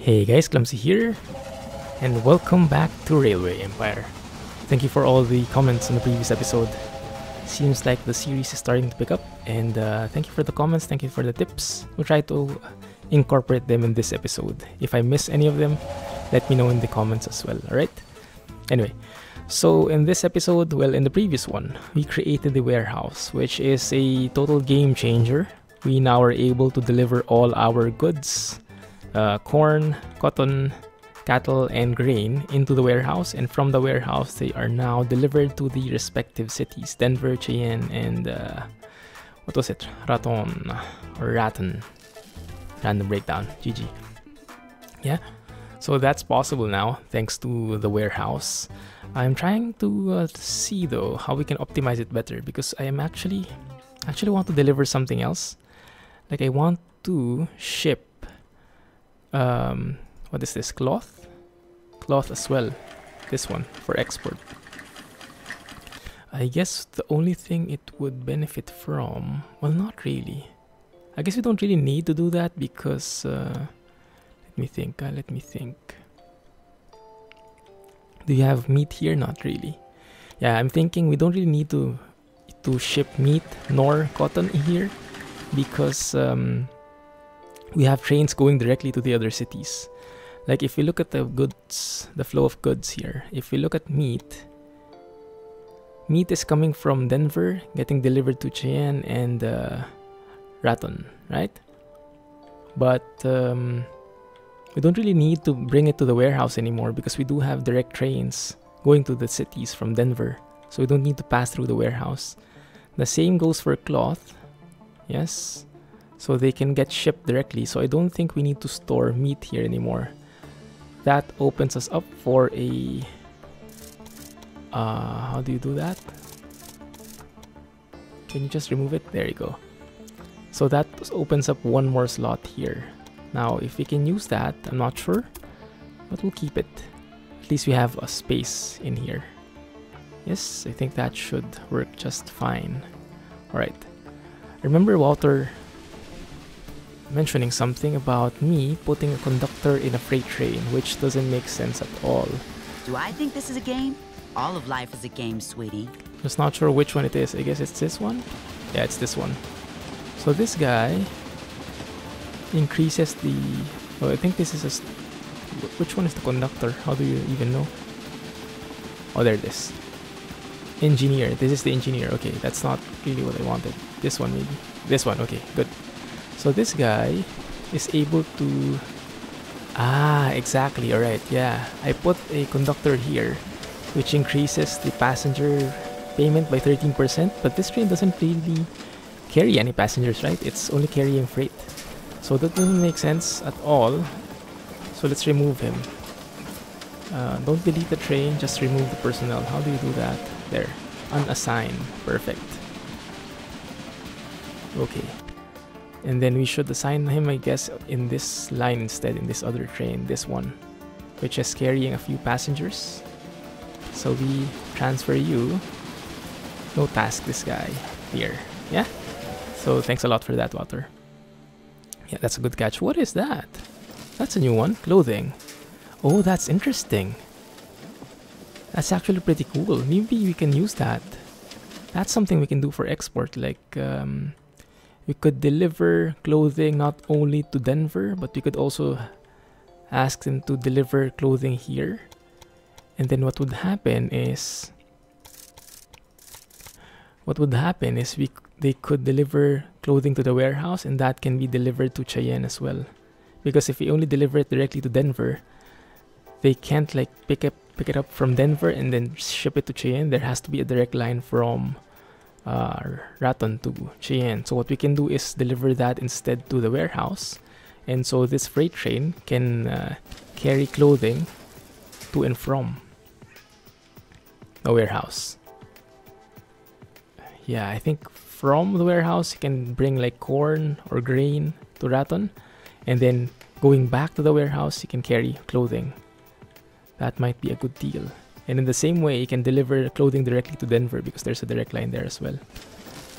Hey guys, Clumsy here, and welcome back to Railway Empire. Thank you for all the comments on the previous episode. Seems like the series is starting to pick up, and thank you for the comments, thank you for the tips. We'll try to incorporate them in this episode. If I miss any of them, let me know in the comments as well, alright? Anyway, so in this episode, well, in the previous one, we created the warehouse, which is a total game changer. We now are able to deliver all our goods, corn, cotton, cattle, and grain into the warehouse, and from the warehouse they are now delivered to the respective cities: Denver, Cheyenne, and what was it? Raton or Raton. Random breakdown. GG. Yeah, so that's possible now thanks to the warehouse. I'm trying to see though how we can optimize it better, because I am actually want to deliver something else. Like I want to ship what is this? Cloth as well. This one for export. I guess the only thing it would benefit from, well, not really. I guess we don't really need to do that because let me think. Do you have meat here? Not really. Yeah, I'm thinking we don't really need to ship meat nor cotton here, because we have trains going directly to the other cities. Like if we look at the goods, the flow of goods here, if we look at meat is coming from Denver, getting delivered to Cheyenne and Raton, right? But we don't really need to bring it to the warehouse anymore, because we do have direct trains going to the cities from Denver, so we don't need to pass through the warehouse. The same goes for cloth. Yes, so they can get shipped directly, so I don't think we need to store meat here anymore. That opens us up for a how do you do that? Can you just remove it? There you go. So that opens up one more slot here. Now if we can use that, I'm not sure, but we'll keep it. At least we have a space in here. Yes, I think that should work just fine. Alright. Remember Walter mentioning something about me putting a conductor in a freight train, which doesn't make sense at all. Do I think this is a game? All of life is a game, sweetie. Just not sure which one it is. I guess it's this one? Yeah, it's this one. So this guy increases the... Oh, I think this is a... Which one is the conductor? How do you even know? Oh, there it is. Engineer. This is the engineer. Okay, that's not really what I wanted. This one maybe. This one. Okay, good. So this guy is able to... Ah, exactly. Alright, yeah. I put a conductor here, which increases the passenger payment by 13%, but this train doesn't really carry any passengers, right? It's only carrying freight. So that doesn't make sense at all. So let's remove him. Don't delete the train, just remove the personnel. How do you do that? There. Unassign. Perfect. Okay. And then we should assign him, I guess, in this line instead, in this other train, this one, which is carrying a few passengers. So we transfer you. No task this guy here. Yeah? So thanks a lot for that, Walter. Yeah, that's a good catch. What is that? That's a new one. Clothing. Oh, that's interesting. That's actually pretty cool. Maybe we can use that. That's something we can do for export. Like, we could deliver clothing not only to Denver, but we could also ask them to deliver clothing here. And then what would happen is... they could deliver clothing to the warehouse, and that can be delivered to Cheyenne as well. Because if we only deliver it directly to Denver, they can't like pick it up from Denver and then ship it to Cheyenne. There has to be a direct line from Raton to Cheyenne. So what we can do is deliver that instead to the warehouse, and so this freight train can carry clothing to and from the warehouse. Yeah, I think from the warehouse you can bring like corn or grain to Raton, and then going back to the warehouse you can carry clothing. That might be a good deal. And in the same way, you can deliver clothing directly to Denver, because there's a direct line there as well.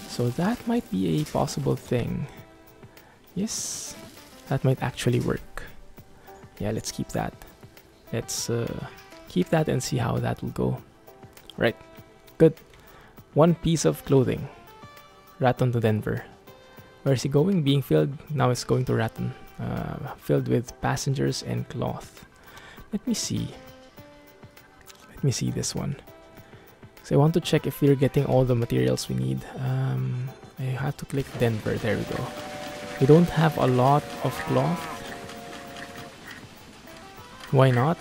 So that might be a possible thing. Yes, that might actually work. Yeah, let's keep that. Let's keep that and see how that will go. Right, good. One piece of clothing. Raton to Denver. Where is he going? Being filled. Now it's going to Raton. Filled with passengers and cloth. Let me see. Let me see this one. So I want to check if we're getting all the materials we need. I have to click Denver. There we go. We don't have a lot of cloth. Why not?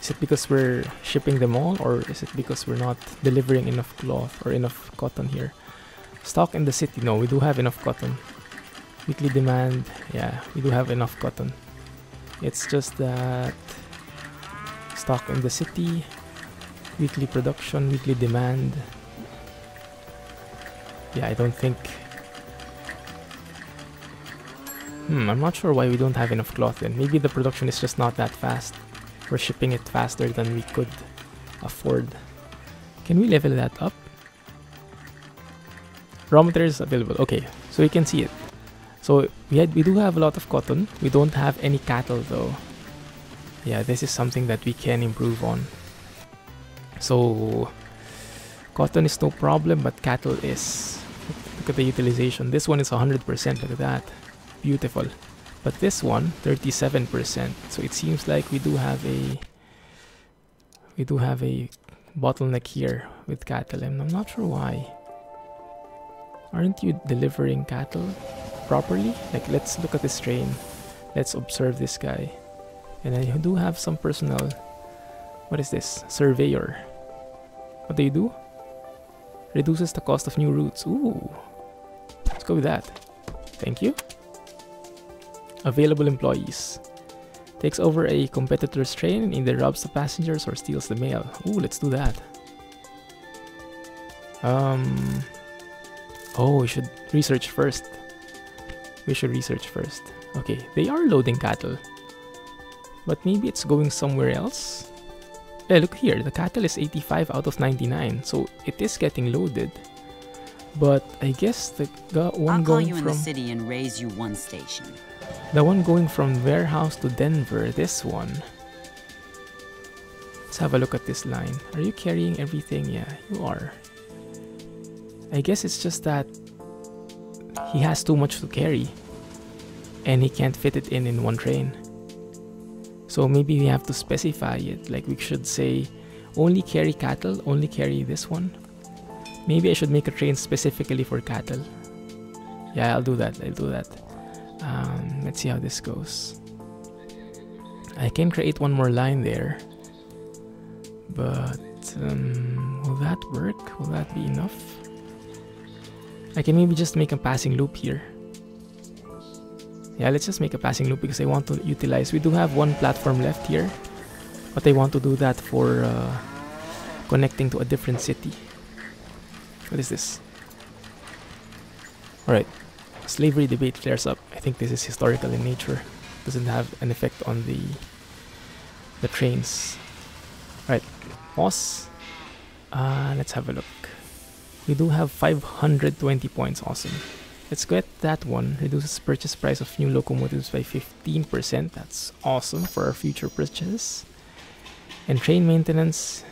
Is it because we're shipping them all, or is it because we're not delivering enough cloth or enough cotton here? Stock in the city. No, we do have enough cotton. Weekly demand. Yeah, we do have enough cotton. It's just that stock in the city, weekly production, weekly demand. Yeah, I don't think... I'm not sure why we don't have enough cloth then. Maybe the production is just not that fast. We're shipping it faster than we could afford. Can we level that up? Raw materials available. Okay, so you can see it. So we do have a lot of cotton. We don't have any cattle though. Yeah, this is something that we can improve on. So cotton is no problem, but cattle is... Look at the utilization. This one is 100%. Look at that. Beautiful. But this one, 37%. So it seems like we do have a bottleneck here with cattle, and I'm not sure why. Aren't you delivering cattle properly? Like, let's look at this train. Let's observe this guy. And I do have some personnel. What is this? Surveyor. What do you do? Reduces the cost of new routes. Ooh. Let's go with that. Thank you. Available employees. Takes over a competitor's train and either robs the passengers or steals the mail. Ooh, let's do that. Oh, we should research first. Okay, they are loading cattle. But maybe it's going somewhere else? Yeah, look here. The cattle is 85 out of 99. So it is getting loaded. But I guess the one I'll call going you in from... the city and raise you one station. The one going from warehouse to Denver, this one. Let's have a look at this line. Are you carrying everything? Yeah, you are. I guess it's just that he has too much to carry and he can't fit it in one train. So maybe we have to specify it. Like, we should say only carry cattle, only carry this one. Maybe I should make a train specifically for cattle. Yeah, I'll do that. Let's see how this goes. I can create one more line there, but will that work? Will that be enough? I can maybe just make a passing loop here. Yeah, let's just make a passing loop because I want to utilize... We do have one platform left here, but I want to do that for connecting to a different city. What is this? Alright. Slavery debate flares up. I think this is historical in nature. Doesn't have an effect on the trains. Alright. Pause. Let's have a look. We do have 520 points. Awesome. Let's get that one. Reduces purchase price of new locomotives by 15%. That's awesome for our future purchases. And train maintenance,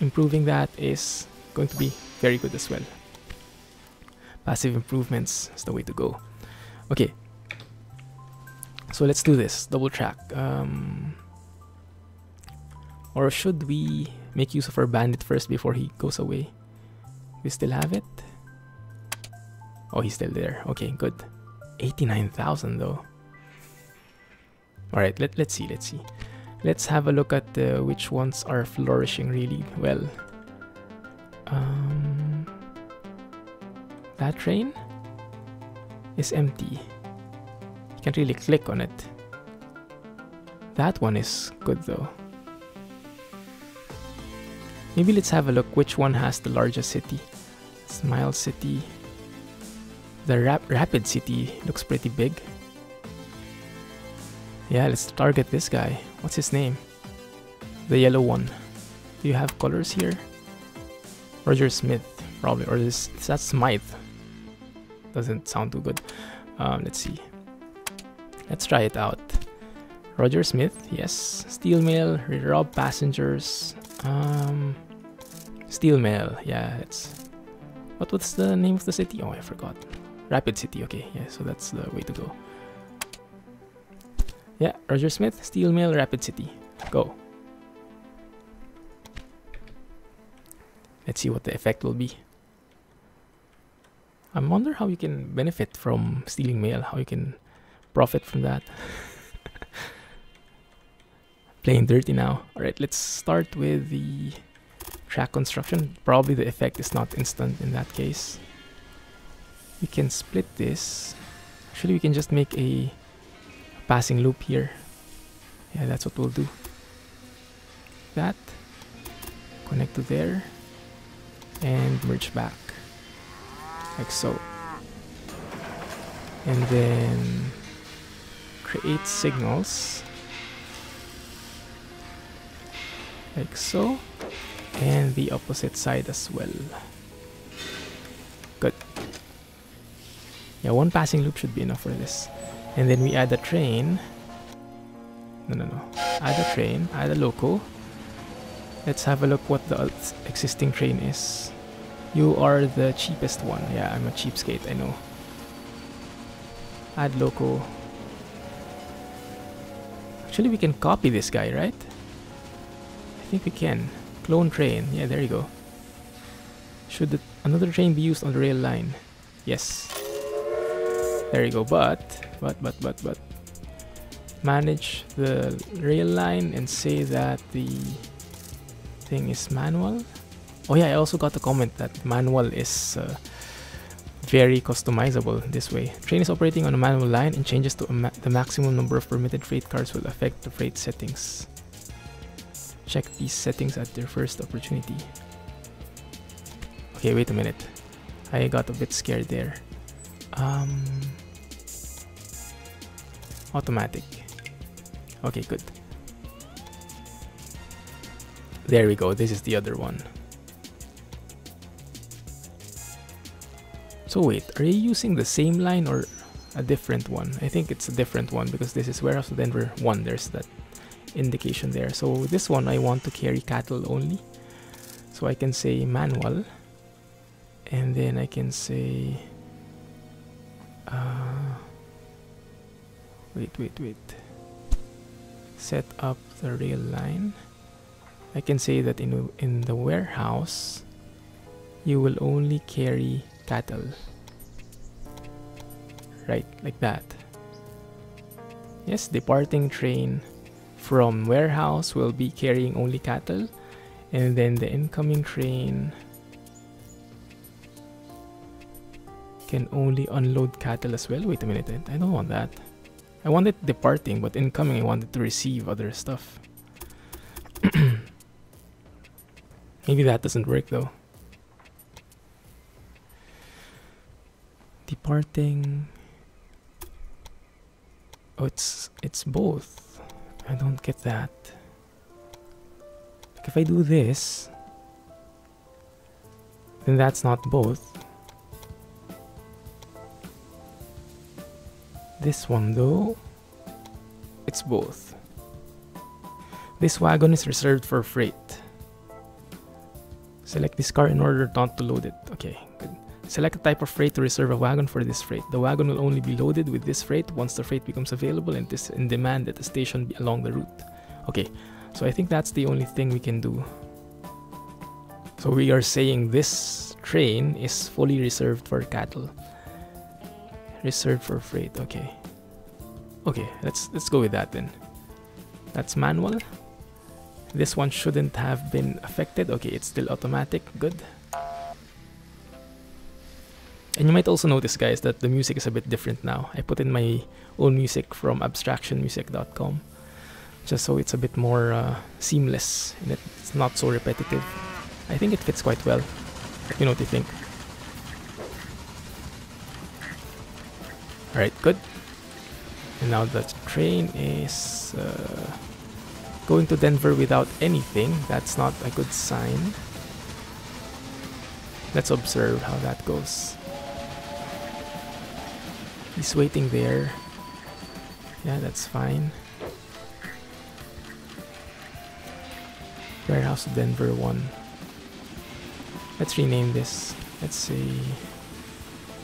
improving that is going to be very good as well. Passive improvements is the way to go. Okay. So let's do this. Double track. Or should we make use of our bandit first before he goes away? We still have it? Oh, he's still there. Okay, good. 89,000 though. Alright, let's see. Let's have a look at which ones are flourishing really well. That train is empty. You can't really click on it. That one is good though. Maybe let's have a look which one has the largest city. Smile City. The Rapid City looks pretty big. Yeah, let's target this guy. What's his name? The yellow one. Do you have colors here? Roger Smith, probably. Or is that Smythe? Doesn't sound too good. Let's see. Let's try it out. Roger Smith, yes. Steel mail, rob passengers. Steel mail, yeah, it's... What's the name of the city? Oh, I forgot. Rapid City, okay, yeah, so that's the way to go. Yeah, Roger Smith, Steel mail, Rapid City. Go. Let's see what the effect will be. I wonder how you can benefit from stealing mail, how you can profit from that. Playing dirty now. Alright, let's start with the track construction. Probably the effect is not instant in that case. We can split this. Actually, we can just make a passing loop here. Yeah, that's what we'll do. That. Connect to there. And merge back. Like so. And then create signals. Like so. And the opposite side as well. Good. Yeah, one passing loop should be enough for this. And then we add a train. No. Add a train, add a loco. Let's have a look what the existing train is. You are the cheapest one. Yeah, I'm a cheapskate, I know. Add loco. Actually, we can copy this guy, right? I think we can. Clone train. Yeah, there you go. Should another train be used on the rail line? Yes. There you go. But. Manage the rail line and say that the thing is manual. Oh yeah, I also got a comment that manual is very customizable this way. Train is operating on a manual line and changes to the maximum number of permitted freight cars will affect the freight settings. Check these settings at their first opportunity. Okay, wait a minute. I got a bit scared there. Automatic. Okay, good. There we go. This is the other one. So wait, are you using the same line or a different one? I think it's a different one because this is Warehouse Denver 1. There's that indication there. So this one I want to carry cattle only. So I can say manual. And then I can say... wait. Set up the rail line. I can say that in the warehouse, you will only carry cattle. Right, like that. Yes, departing train from warehouse will be carrying only cattle. And then the incoming train can only unload cattle as well. Wait a minute, I don't want that. I want it departing, but incoming I want it to receive other stuff. Maybe that doesn't work though. Departing. Oh, it's both. I don't get that. Like if I do this, then that's not both. This one though, it's both. This wagon is reserved for freight. Select this car in order not to load it. Okay, good. Select a type of freight to reserve a wagon for this freight. The wagon will only be loaded with this freight once the freight becomes available and is in demand at the station along the route. Okay, so I think that's the only thing we can do. So we are saying this train is fully reserved for cattle. Reserved for freight, okay. Okay, let's go with that then. That's manual. This one shouldn't have been affected. Okay, it's still automatic. Good. And you might also notice, guys, that the music is a bit different now. I put in my own music from abstractionmusic.com just so it's a bit more seamless and it's not so repetitive. I think it fits quite well. You know what you think? Alright, good. And now the train is going to Denver without anything. That's not a good sign. Let's observe how that goes. He's waiting there. Yeah, that's fine. Warehouse to Denver 1. Let's rename this. Let's say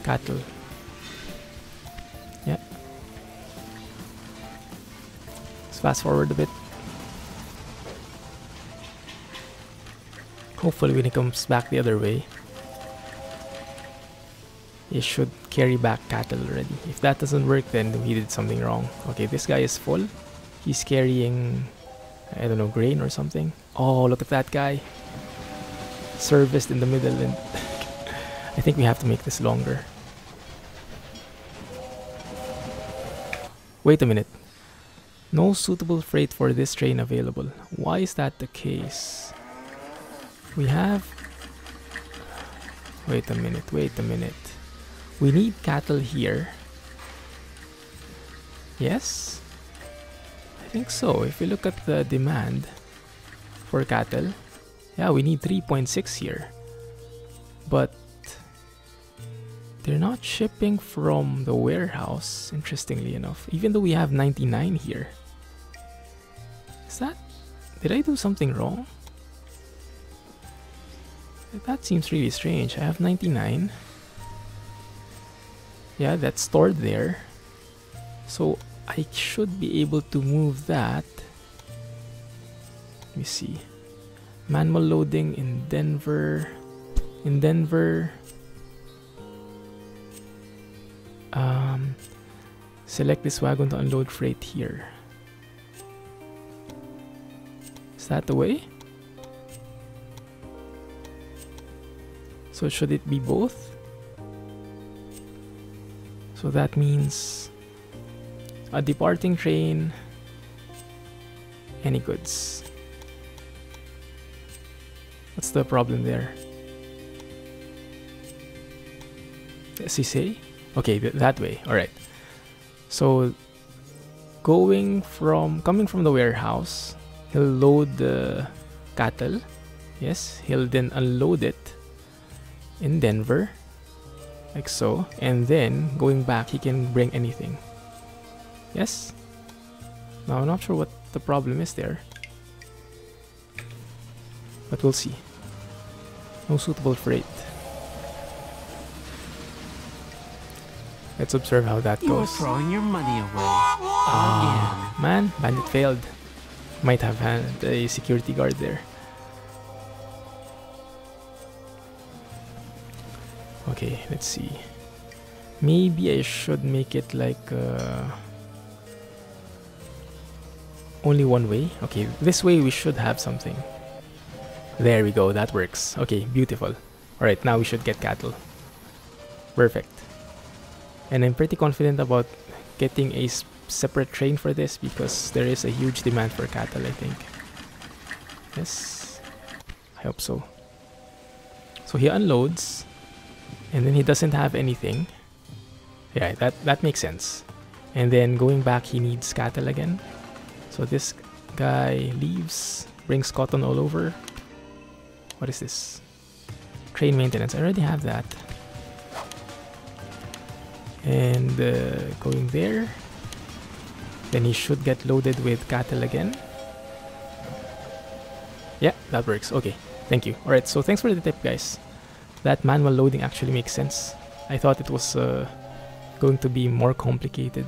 cattle. Yeah. Let's fast forward a bit. Hopefully when it comes back the other way, it should carry back cattle already. If that doesn't work, then we did something wrong. Okay, this guy is full. He's carrying, I don't know, grain or something. Oh, look at that guy. Serviced in the middle, and I think we have to make this longer. Wait a minute. No suitable freight for this train available. Why is that the case? We have... Wait a minute. We need cattle here. Yes? I think so. If you look at the demand for cattle, yeah, we need 3.6 here. But they're not shipping from the warehouse, interestingly enough, even though we have 99 here. Is that... Did I do something wrong? That seems really strange. I have 99. Yeah, that's stored there. So I should be able to move that. Let me see. Manual loading in Denver. Select this wagon to unload freight here. Is that the way? So should it be both? So that means a departing train, any goods. What's the problem there? Does he say? Okay, that way. Alright. So coming from the warehouse, he'll load the cattle. Yes, he'll then unload it in Denver, like so, and then going back he can bring anything. Yes? Now I'm not sure what the problem is there, but we'll see. No suitable freight. Let's observe how that goes. You're throwing your money away again. Man, bandit failed. Might have had a security guard there. Okay, let's see. Maybe I should make it like only one way. Okay, this way we should have something. There we go, that works. Okay, beautiful. Alright, now we should get cattle. Perfect. And I'm pretty confident about getting a separate train for this because there is a huge demand for cattle, I think. Yes, I hope so. So he unloads. And then he doesn't have anything. Yeah, that makes sense. And then going back, he needs cattle again. So this guy leaves, brings cotton all over. What is this? Train maintenance. I already have that. And going there. Then he should get loaded with cattle again. Yeah, that works. Okay, thank you. Alright, so thanks for the tip, guys. That manual loading actually makes sense. I thought it was going to be more complicated,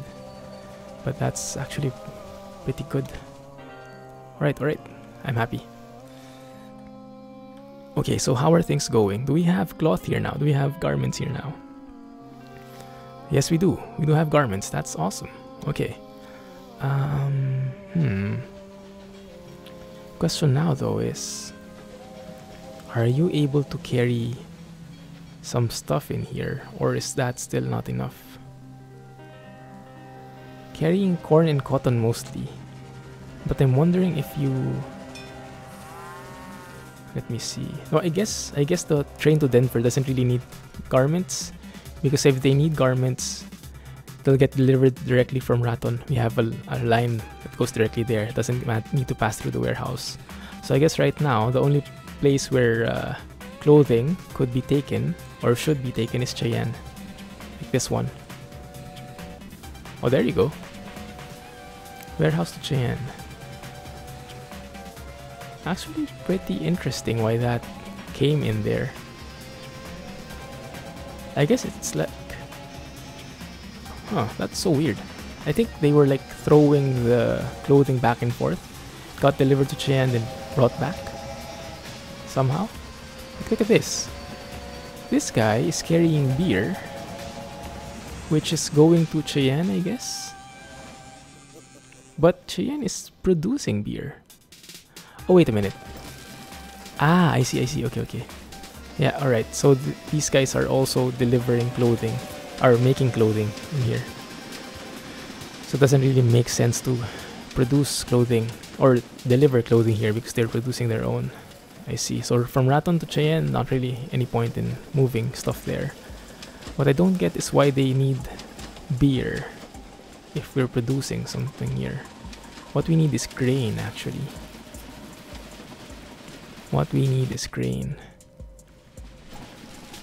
but that's actually pretty good. Alright, I'm happy. Okay, so how are things going? Do we have cloth here now? Do we have garments here now? Yes, we do. We do have garments. That's awesome. Okay. Question now though is, are you able to carry some stuff in here, or is that still not enough? Carrying corn and cotton mostly, but I'm wondering if you... Let me see. No, I guess the train to Denver doesn't really need garments, because if they need garments, they'll get delivered directly from Raton. We have a line that goes directly there. It doesn't need to pass through the warehouse. So I guess right now the only place where clothing could be taken or should be taken is Cheyenne, like this one. Oh, there you go. Warehouse to Cheyenne. Actually pretty interesting why that came in there. I guess it's like... Huh, that's so weird. I think they were like throwing the clothing back and forth. Got delivered to Cheyenne and brought back. Somehow. Look at this. This guy is carrying beer, which is going to Cheyenne, I guess. But Cheyenne is producing beer. Oh, wait a minute. Ah, I see. Okay. Yeah, alright. So these guys are also delivering clothing, or making clothing in here. So it doesn't really make sense to produce clothing or deliver clothing here because they're producing their own. I see. So from Raton to Cheyenne, not really any point in moving stuff there. What I don't get is why they need beer if we're producing something here. What we need is grain, actually. What we need is grain.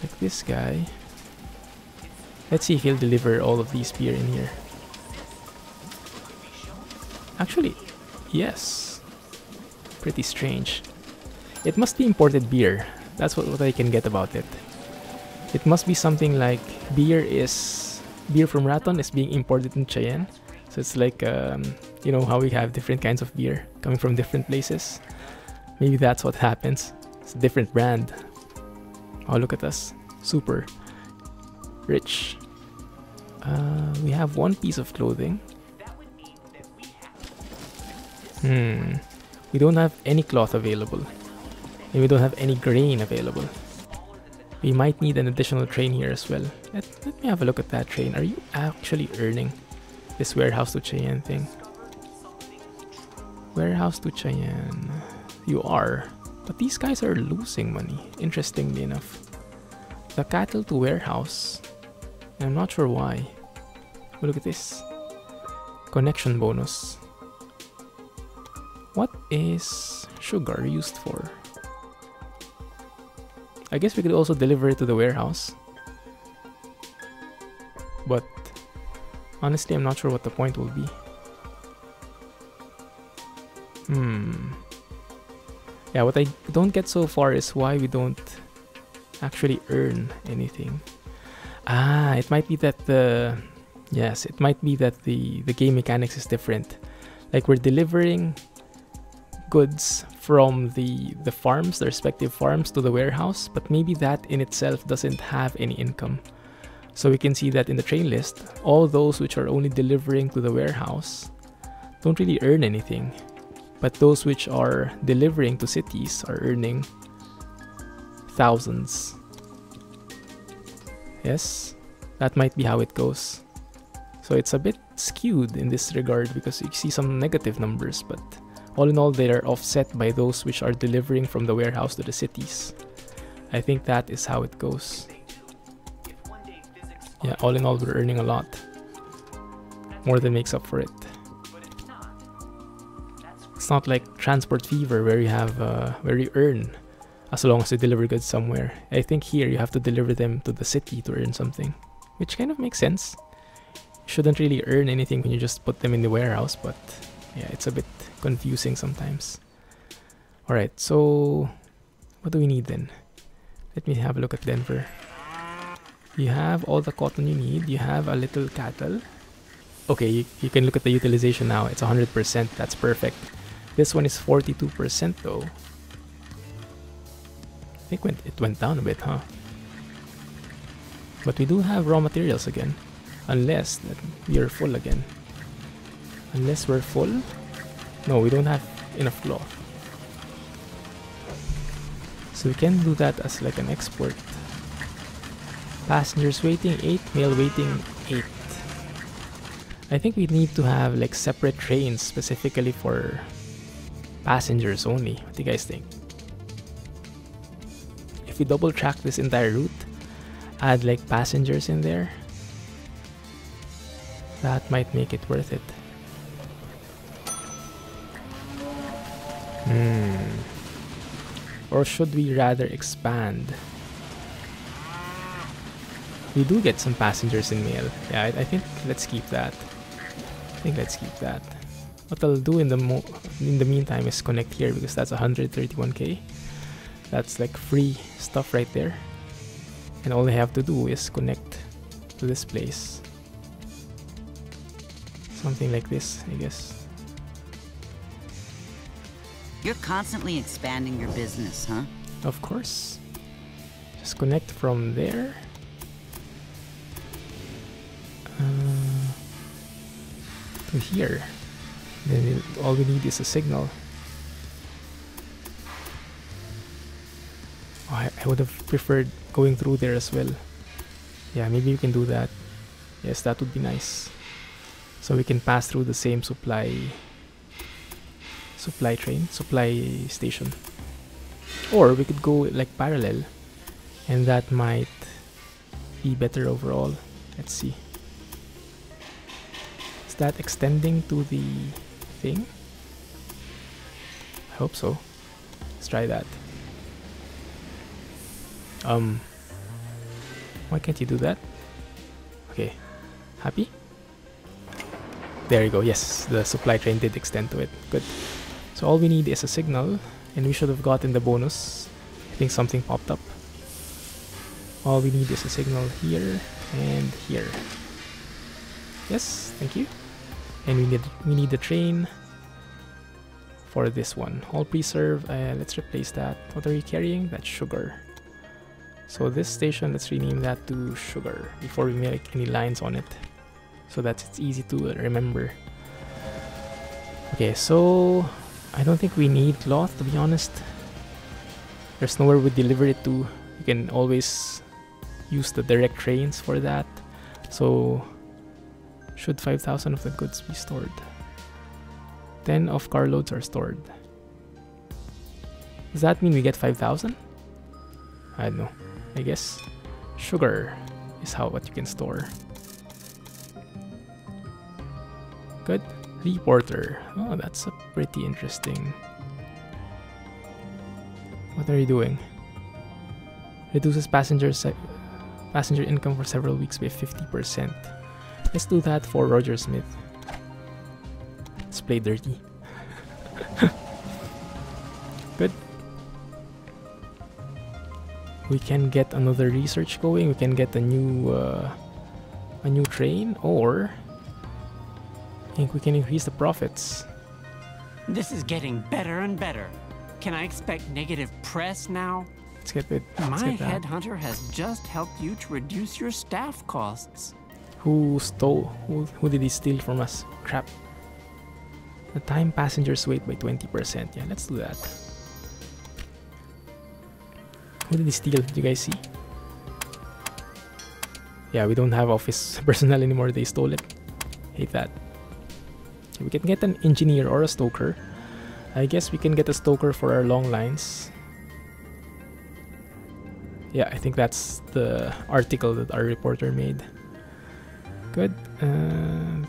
Like this guy. Let's see if he'll deliver all of these beer in here. Actually, yes. Pretty strange. It must be imported beer. That's what I can get about it. It must be something like beer from Raton is being imported in Cheyenne. So it's like, you know how we have different kinds of beer coming from different places. Maybe that's what happens. It's a different brand. Oh, look at us. Super rich. We have one piece of clothing. We don't have any cloth available. And we don't have any grain available. We might need an additional train here as well. Let me have a look at that train. Are you actually earning this warehouse to Cheyenne thing? Warehouse to Cheyenne. You are. But these guys are losing money, interestingly enough. The cattle to warehouse. I'm not sure why. But look at this. Connection bonus. What is sugar used for? I guess we could also deliver it to the warehouse. But honestly, I'm not sure what the point will be. Yeah, what I don't get so far is why we don't actually earn anything. Ah, it might be that the... Yes, it might be that the game mechanics is different. Like we're delivering goods from the farms, the respective farms, to the warehouse, but maybe that in itself doesn't have any income. So we can see that in the train list, all those which are only delivering to the warehouse don't really earn anything, but those which are delivering to cities are earning thousands. Yes, that might be how it goes. So it's a bit skewed in this regard because you see some negative numbers, but all in all, they are offset by those which are delivering from the warehouse to the cities. I think that is how it goes. Yeah, all in all, we're earning a lot. More than makes up for it. It's not like Transport Fever where you have where you earn as long as you deliver goods somewhere. I think here you have to deliver them to the city to earn something, which kind of makes sense. You shouldn't really earn anything when you just put them in the warehouse, but yeah, it's a bit confusing sometimes. Alright, so what do we need then? Let me have a look at Denver. You have all the cotton you need. You have a little cattle. Okay, you can look at the utilization now. It's 100%. That's perfect. This one is 42% though. I think it went down a bit, huh? But we do have raw materials again. Unless we are full again. Unless we're full? No, we don't have enough cloth. So we can do that as like an export. Passengers waiting 8, mail waiting 8. I think we need to have like separate trains specifically for passengers only. What do you guys think? If we double track this entire route, add like passengers in there, that might make it worth it. Or should we rather expand? We do get some passengers in mail. Yeah, I think let's keep that. what I'll do in the meantime is connect here, because that's 131k. That's like free stuff right there. And all I have to do is connect to this place. Something like this, I guess. You're constantly expanding your business, huh? Of course. Just connect from there. To here. Then all we need is a signal. Oh, I would have preferred going through there as well. Yeah, maybe we can do that. Yes, that would be nice. So we can pass through the same supply station. Or we could go like parallel, and that might be better overall. Let's see. Is that extending to the thing? I hope so. Let's try that. Why can't you do that? Okay. Happy? There you go. Yes, the supply train did extend to it. Good. So all we need is a signal, and we should have gotten the bonus. I think something popped up. All we need is a signal here and here. Yes, thank you. And we need the train for this one. All preserve. Let's replace that. What are you carrying? That's sugar. So this station, let's rename that to sugar before we make any lines on it, so that it's easy to remember. Okay, so I don't think we need cloth, to be honest. There's nowhere we deliver it to. You can always use the direct trains for that. So should 5,000 of the goods be stored? 10 of carloads are stored. Does that mean we get 5,000? I don't know. I guess sugar is what you can store. Good. Reporter. Oh, that's a pretty interesting. What are you doing? Reduces passenger income for several weeks by 50%. Let's do that for Roger Smith. Let's play dirty. Good. We can get another research going. We can get a new train, or I think we can increase the profits. This is getting better and better. Can I expect negative press now? Let's get that. My headhunter has just helped you to reduce your staff costs. Who stole? Who did he steal from us? Crap. The time passengers wait by 20%. Yeah, let's do that. Who did he steal? Did you guys see? Yeah, we don't have office personnel anymore. They stole it. Hate that. Okay, we can get an engineer or a stoker. I guess we can get a stoker for our long lines. Yeah, I think that's the article that our reporter made. Good.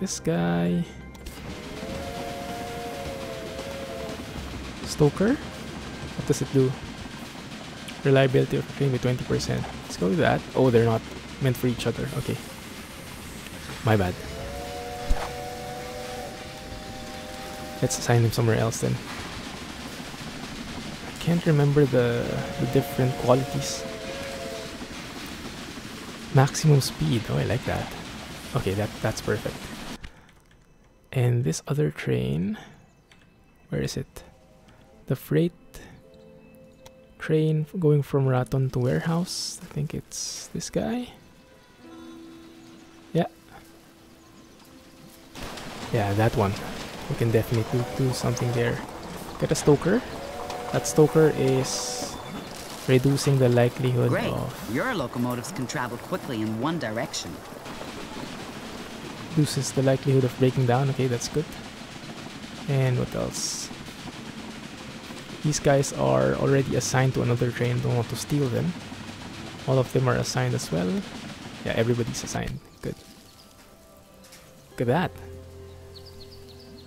This guy. Stoker? What does it do? Reliability of the train by 20%. Let's go with that. Oh, they're not meant for each other. Okay. My bad. Let's assign him somewhere else then. I can't remember the different qualities. Maximum speed. Oh, I like that. Okay, that's perfect. And this other train, where is it? The freight train going from Raton to warehouse. I think it's this guy. Yeah. Yeah, that one. We can definitely do something there. Get a stoker. That stoker is reducing the likelihood Great. of... Your locomotives can travel quickly in one direction. Reduces the likelihood of breaking down. Okay, that's good. And what else? These guys are already assigned to another train. Don't want to steal them. All of them are assigned as well. Yeah, everybody's assigned. Good. Look at that.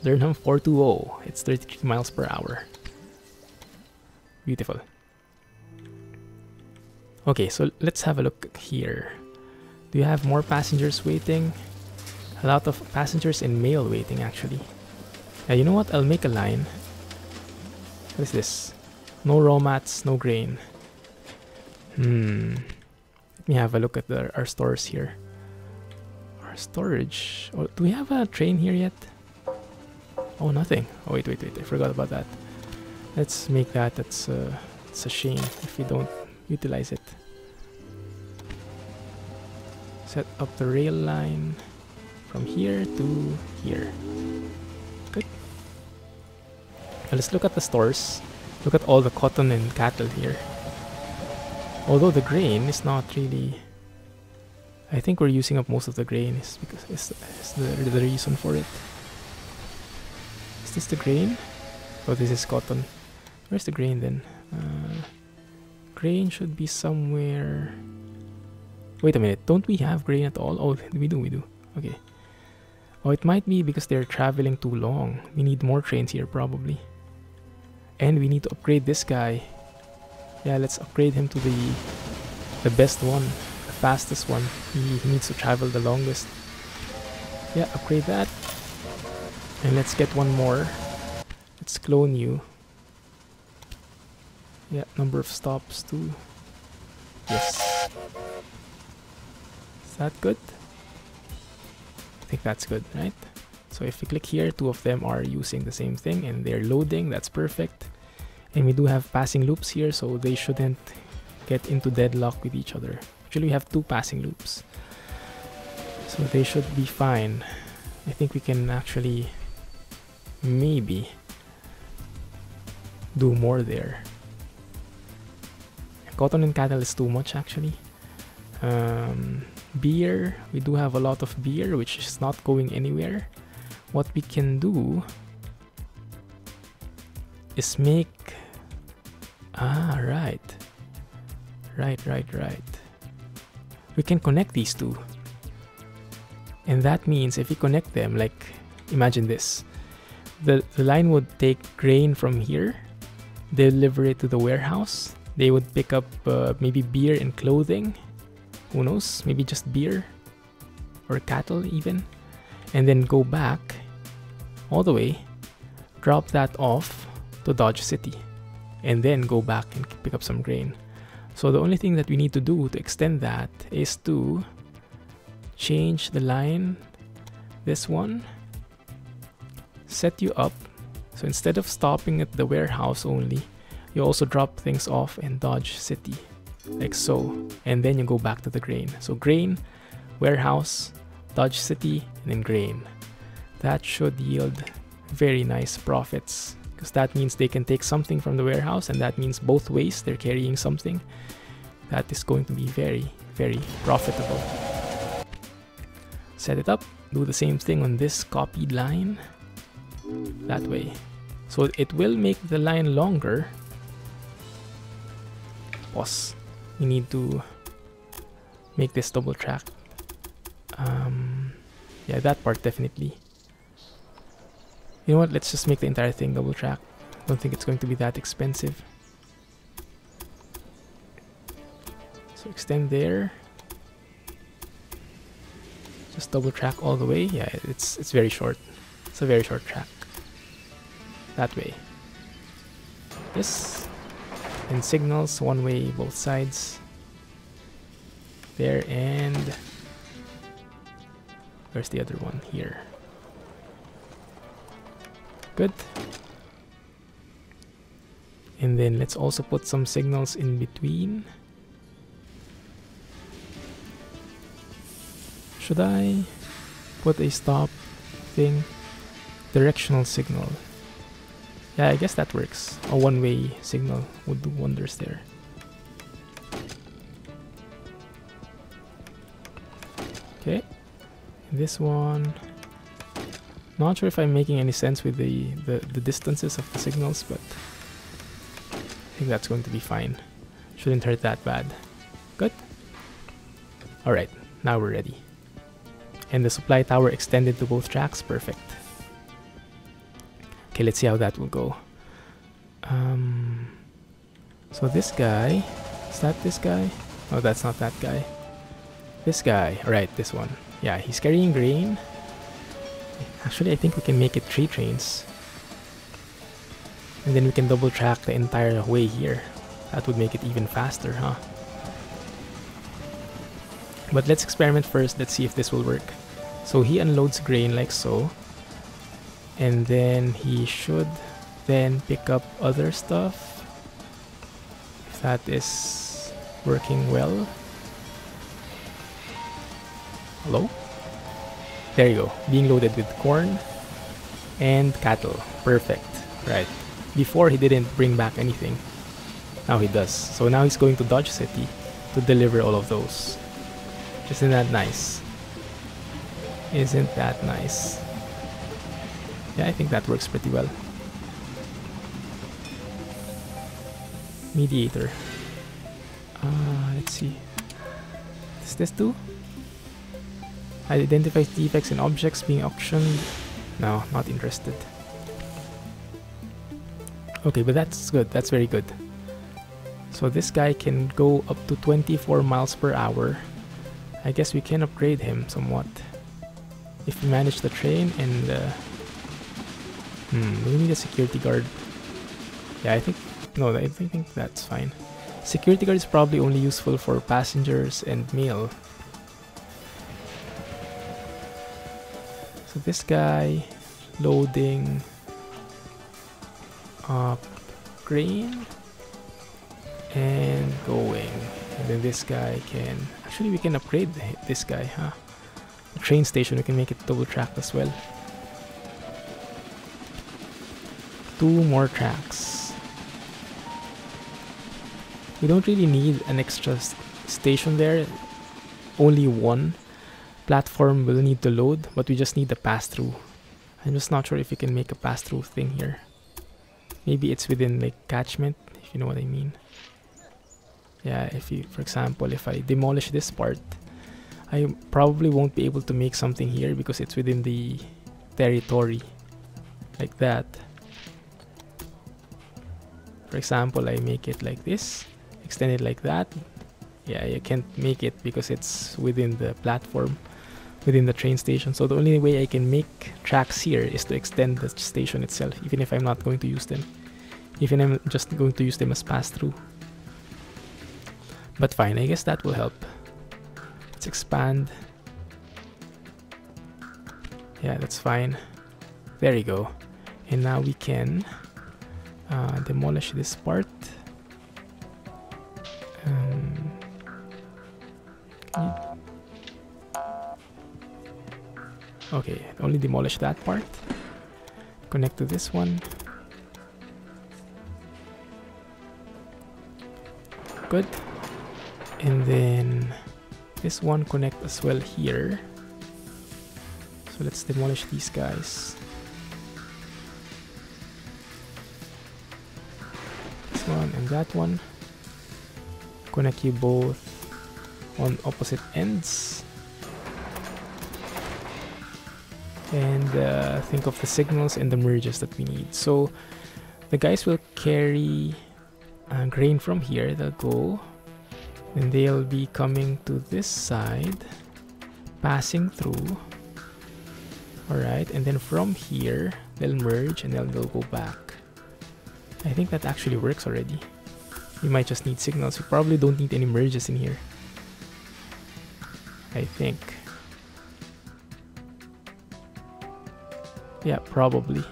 Durham 420. It's 33 miles per hour. Beautiful. Okay, so let's have a look here. Do you have more passengers waiting? A lot of passengers and mail waiting, actually. Yeah, you know what? I'll make a line. What is this? No raw mats, no grain. Let me have a look at our stores here. Our storage. Oh, do we have a train here yet? Oh, nothing. Oh, wait. I forgot about that. Let's make that. It's a shame if we don't utilize it. Set up the rail line from here to here. Good. Now let's look at the stores. Look at all the cotton and cattle here. Although the grain is not really... I think we're using up most of the grain. Is because it's the reason for it. Is this the grain? Oh, this is cotton. Where's the grain then? Grain should be somewhere... Wait a minute, don't we have grain at all? Oh, we do. Okay. Oh, it might be because they're traveling too long. We need more trains here probably. And we need to upgrade this guy. Yeah, let's upgrade him to the best one. The fastest one. He needs to travel the longest. Yeah, upgrade that. And let's get one more. Let's clone you. Yeah, number of stops too. Yes. Is that good? I think that's good, right? So if we click here, two of them are using the same thing and they're loading. That's perfect. And we do have passing loops here, so they shouldn't get into deadlock with each other. Actually, we have two passing loops, so they should be fine. I think we can actually maybe do more there. Cotton and cattle is too much actually. Beer, we do have a lot of beer which is not going anywhere. What we can do is make... right. We can connect these two. And that means if we connect them, like, imagine this. The line would take grain from here, deliver it to the warehouse. They would pick up maybe beer and clothing. Who knows? Maybe just beer or cattle even. And then go back all the way, drop that off to Dodge City, and then go back and pick up some grain. So the only thing that we need to do to extend that is to change the line, this one, set you up. So instead of stopping at the warehouse only, you also drop things off in Dodge City, like so, and then you go back to the grain. So grain, warehouse, Dodge City, and then grain. That should yield very nice profits, because that means they can take something from the warehouse, and that means both ways they're carrying something. That is going to be very, very profitable. Set it up, do the same thing on this copied line, that way. So it will make the line longer. Pause. We need to make this double track. Yeah, that part definitely. You know what? Let's just make the entire thing double track. Don't think it's going to be that expensive. So extend there. Just double track all the way. Yeah, it's very short. It's a very short track. That way. This. And signals one way both sides. There, and where's the other one? Here. Good. And then let's also put some signals in between. Should I put a stop thing? Directional signal. Yeah, I guess that works. A one-way signal would do wonders there. Okay. This one. Not sure if I'm making any sense with the distances of the signals, but I think that's going to be fine. Shouldn't hurt that bad. Good. Alright, now we're ready. And the supply tower extended to both tracks. Perfect. Okay, let's see how that will go. So this guy, is that this guy? Oh, that's not that guy. This guy, alright, this one. Yeah, he's carrying grain. Actually, I think we can make it 3 trains. And then we can double track the entire way here. That would make it even faster, huh? But let's experiment first. Let's see if this will work. So he unloads grain like so. And then he should then pick up other stuff. If that is working well. Hello? There you go. Being loaded with corn and cattle. Perfect. Right. Before he didn't bring back anything. Now he does. So now he's going to Dodge City to deliver all of those. Isn't that nice? Isn't that nice? Yeah, I think that works pretty well. Mediator. Let's see. Does this do? Identifies defects in objects being auctioned. No, not interested. Okay, but that's good. That's very good. So this guy can go up to 24 miles per hour. I guess we can upgrade him somewhat. If we manage the train and... do we need a security guard? Yeah, I think... No, I think that's fine. Security guard is probably only useful for passengers and mail. So this guy... Loading... up grain... and going. And then this guy can... Actually, we can upgrade this guy, huh? The train station, we can make it double tracked as well. 2 more tracks. We don't really need an extra station there. Only one platform will need to load, but we just need the pass-through. I'm just not sure if we can make a pass-through thing here. Maybe it's within like catchment, if you know what I mean. Yeah, if you, for example, if I demolish this part, I probably won't be able to make something here because it's within the territory. Like that. For example, I make it like this, extend it like that. Yeah, you can't make it because it's within the platform, within the train station. So the only way I can make tracks here is to extend the station itself, even if I'm not going to use them. Even if I'm just going to use them as pass-through. But fine, I guess that will help. Let's expand. Yeah, that's fine. There you go. And now we can demolish this part. Okay, only demolish that part. Connect to this one. Good. And then this one connect as well here. So let's demolish these guys. This one and that one. Connect you both on opposite ends. And think of the signals and the merges that we need. So the guys will carry grain from here. They'll go. And they'll be coming to this side, passing through. Alright, and then from here, they'll merge and they'll go back. I think that actually works already. You might just need signals. You probably don't need any merges in here. I think. Yeah, probably.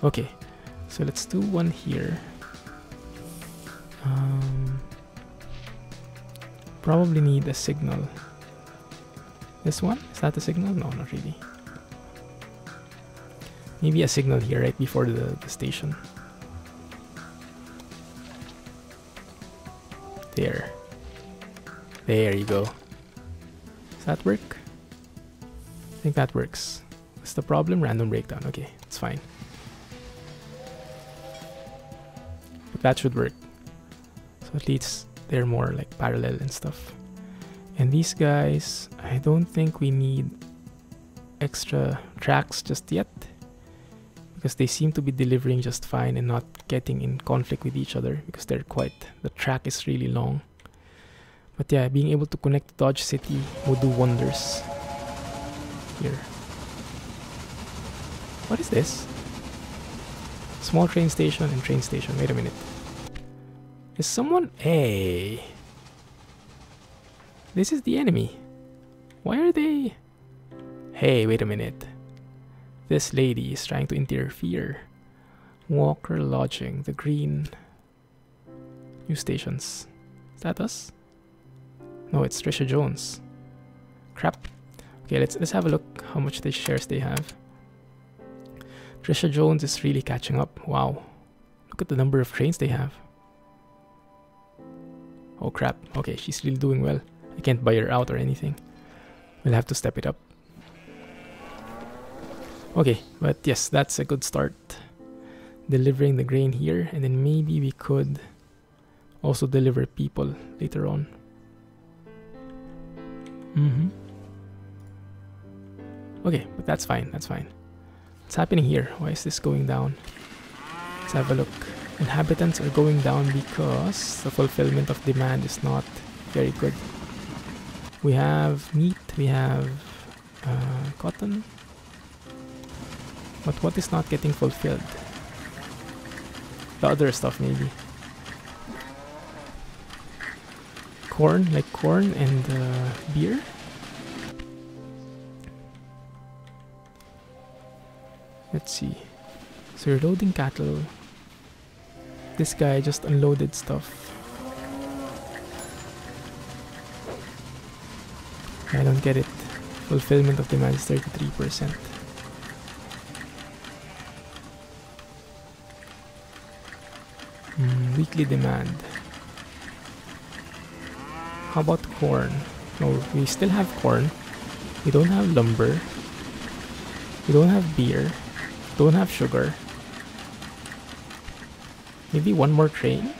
Okay, so let's do one here. Probably need a signal. This one? Is that a signal? No, not really. Maybe a signal here right before the station. There. There you go. Does that work? I think that works. What's the problem? Random breakdown. Okay, it's fine. But that should work. So at least they're more like parallel and stuff. And these guys, I don't think we need extra tracks just yet, because they seem to be delivering just fine and not getting in conflict with each other, because they're the track is really long. But yeah, being able to connect to Dodge City will do wonders. Here. What is this? Small train station and train station. Wait a minute. Is someone... Hey! This is the enemy. Why are they... Hey, wait a minute. This lady is trying to interfere. Walker Lodging, the green... New stations. Is that us? No, it's Trisha Jones. Crap. Okay, let's have a look how much the shares they have. Trisha Jones is really catching up. Wow. Look at the number of trains they have. Oh crap. Okay, she's really doing well. I can't buy her out or anything. We'll have to step it up. Okay, but yes, that's a good start. Delivering the grain here, and then maybe we could also deliver people later on. Okay, but that's fine, that's fine. What's happening here? Why is this going down? Let's have a look. Inhabitants are going down because the fulfillment of demand is not very good. We have meat, we have cotton. But what is not getting fulfilled? The other stuff maybe. Corn, like corn and beer. Let's see. So you're loading cattle. This guy just unloaded stuff. I don't get it. Fulfillment of demand is 33%. Weekly demand. How about corn? No, we still have corn. We don't have lumber. We don't have beer. Don't have sugar. Maybe one more train?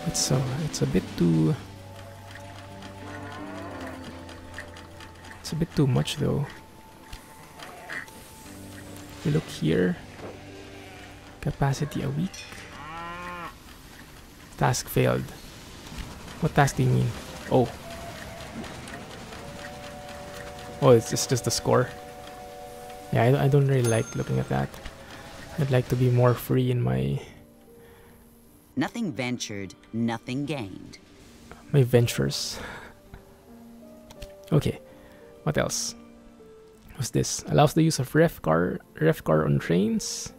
It's a bit too... It's a bit too much though. If you look here, capacity a week. Task failed. What task do you mean? Oh. Oh, it's just the score. Yeah, I don't really like looking at that. I'd like to be more free in my... Nothing ventured, nothing gained. My ventures. Okay, what else? What's this? Allows the use of ref car on trains.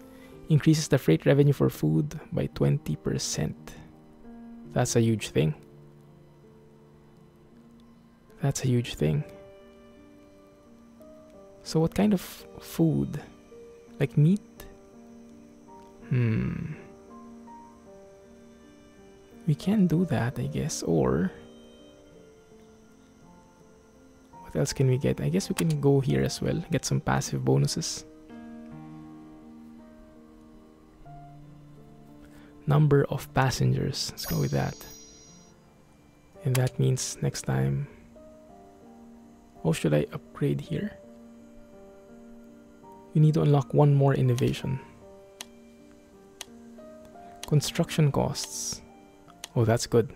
Increases the freight revenue for food by 20%. That's a huge thing. That's a huge thing. So what kind of food? Like meat? We can do that, I guess. Or what else can we get? I guess we can go here as well. Get some passive bonuses. Number of passengers. Let's go with that. And that means next time... Oh, should I upgrade here? You need to unlock one more innovation. Construction costs. Oh, that's good.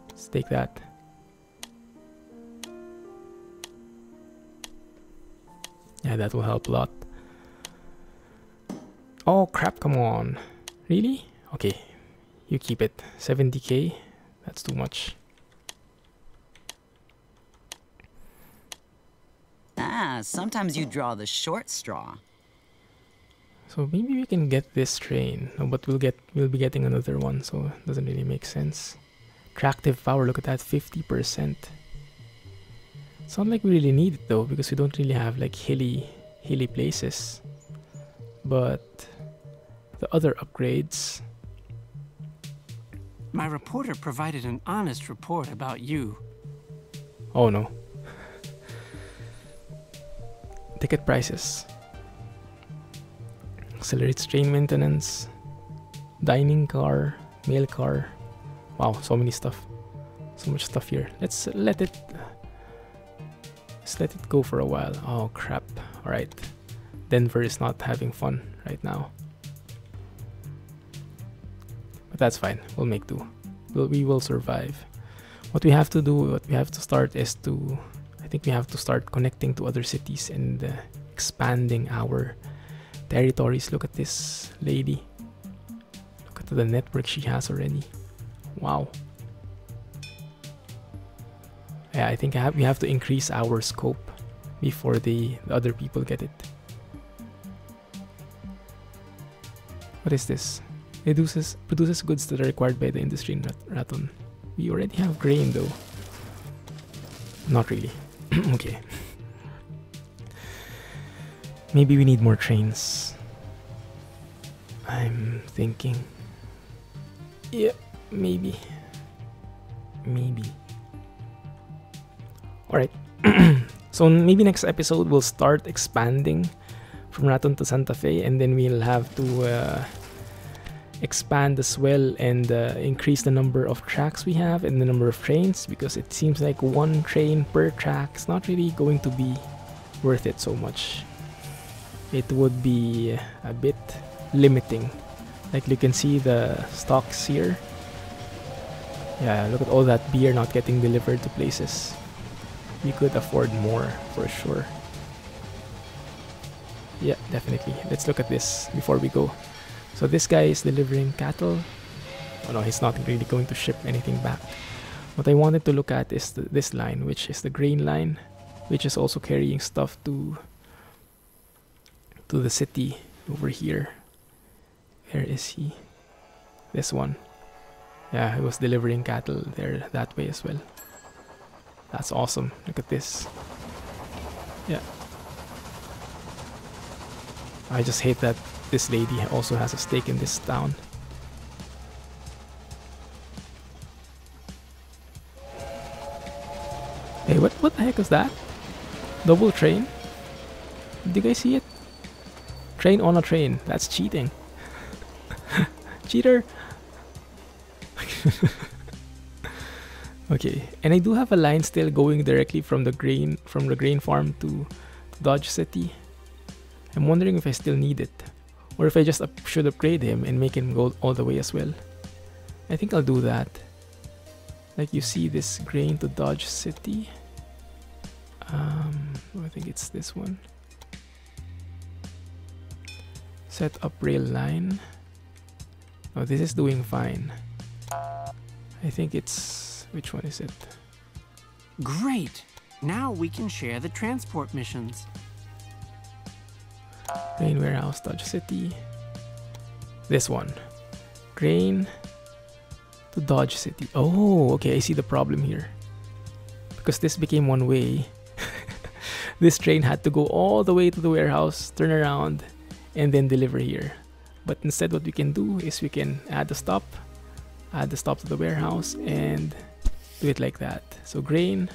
Let's take that. Yeah, that will help a lot. Oh crap, come on. Really? Okay, you keep it. 70k? That's too much. Ah, sometimes you draw the short straw. So maybe we can get this train, no, but we'll be getting another one, so it doesn't really make sense. Tractive power, look at that, 50%. It's not like we really need it though, because we don't really have like hilly places. But the other upgrades... My reporter provided an honest report about you. Oh no. Ticket prices. Accelerates train maintenance. Dining car. Mail car. Wow, so many stuff. So much stuff here. Let's let it go for a while. Oh crap. Alright. Denver is not having fun right now. But that's fine. We'll make do. We will survive. What we have to do, what we have to start is to... I think we have to start connecting to other cities and expanding our territories. Look at this lady. Look at the network she has already. Wow. Yeah, I think we have to increase our scope before the other people get it. What is this? Produces goods that are required by the industry in Raton. We already have grain though. Not really. Okay. Maybe we need more trains. I'm thinking. Yeah, maybe. Maybe. Alright. So maybe next episode we'll start expanding from Raton to Santa Fe, and then we'll have to expand as well and increase the number of tracks we have and the number of trains, because it seems like one train per track is not really going to be worth it so much. It would be a bit limiting. Like you can see the stocks here. Yeah, look at all that beer not getting delivered to places. We could afford more for sure. Yeah, definitely. Let's look at this before we go. So this guy is delivering cattle. Oh no, he's not really going to ship anything back. What I wanted to look at is this line, which is the grain line, which is also carrying stuff to the city over here. Where is he? This one. Yeah, he was delivering cattle there that way as well. That's awesome. Look at this. Yeah. I just hate that this lady also has a stake in this town. Hey, what the heck is that? Double train? Did you guys see it? Train on a train. That's cheating. Cheater! Okay, and I do have a line still going directly from the grain farm to Dodge City. I'm wondering if I still need it, or if I just should upgrade him and make him go all the way as well. I think I'll do that. Like you see this grain to Dodge City. I think it's this one. Set up rail line. Oh, this is doing fine. I think it's... which one is it? Great! Now we can share the transport missions. Grain warehouse, Dodge City. This one. Grain to Dodge City. Oh, okay, I see the problem here. Because this became one way. This train had to go all the way to the warehouse, turn around, and then deliver here. But instead what we can do is we can add the stop to the warehouse, and do it like that. So grain,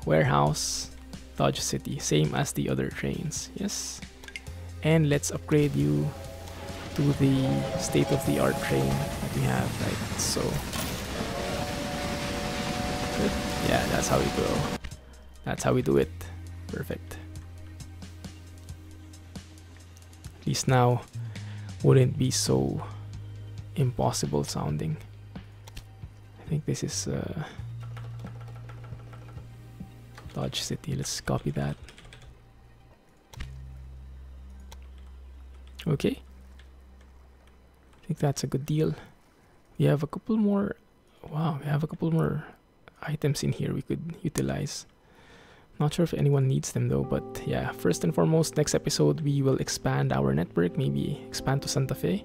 warehouse, Dodge City, same as the other trains. Yes. And let's upgrade you to the state-of-the-art train that we have, like so. Good. Yeah, that's how we go. That's how we do it. Perfect. At least now wouldn't be so impossible sounding. I think this is Dodge City. Let's copy that. Okay. I think that's a good deal. We have a couple more. Wow, we have a couple more items in here we could utilize. Not sure if anyone needs them though, but yeah, first and foremost, next episode we will expand our network, maybe expand to Santa Fe.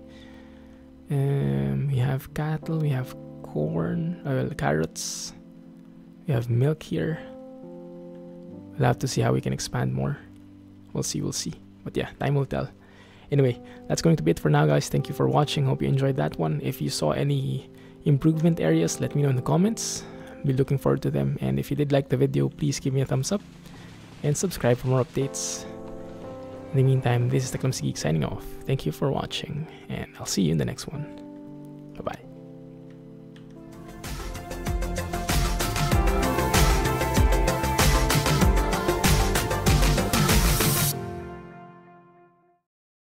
We have cattle, we have corn, carrots, we have milk here. We'll have to see how we can expand more. We'll see. But yeah, time will tell. Anyway, that's going to be it for now, guys. Thank you for watching. Hope you enjoyed that one. If you saw any improvement areas, let me know in the comments. Be looking forward to them. And if you did like the video, please give me a thumbs up and subscribe for more updates. In the meantime, this is the Clumsy Geek signing off. Thank you for watching, and I'll see you in the next one.